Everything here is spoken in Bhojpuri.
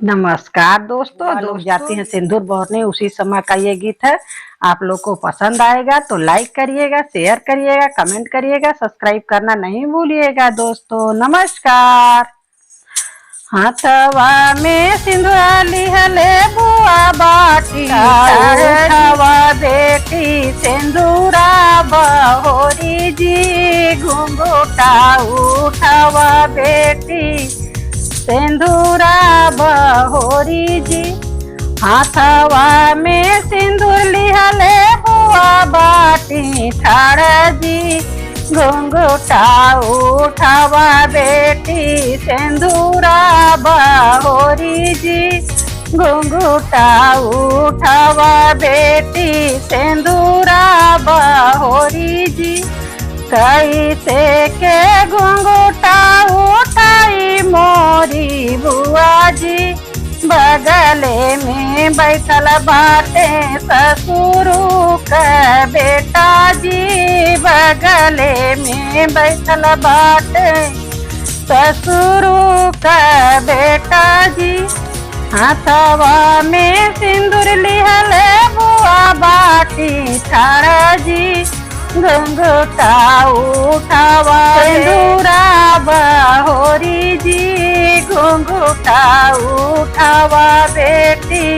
नमस्कार दोस्तों, लोग जाते हैं सिंदूर भरने, उसी समय का ये गीत है। आप लोग को पसंद आएगा तो लाइक करिएगा, शेयर करिएगा, कमेंट करिएगा, सब्सक्राइब करना नहीं भूलिएगा दोस्तों। नमस्कार। हाथवा में सिंदूर लिहले बुआ बाटी, उठावा बेटी सिंदूरा बहोरी जी, घुंघटा उठावा बेटी सिंदूरा बहोरी जी। हाथवा में सिंदूर लिहले बुआ बाटी ठाड़ जी, घुंघटा उठावा बेटी सिंदूरा बहोरी जी, घुंघटा उठावा बेटी सिंदूरा बहोरी जी। कैसे के घुंघटा उठाई मोरी बुआ जी, बगले में बैठल बाटे ससुरु का बेटा जी, बगले में बैठल बाटे ससुरु का बेटा जी। हाथवा में सिंदूर लिहले बुआ बाटी ठाड़ जी, घुंघटा उठावा सिंदूरा बहोरी जी, घुंघटा उठावा बेटी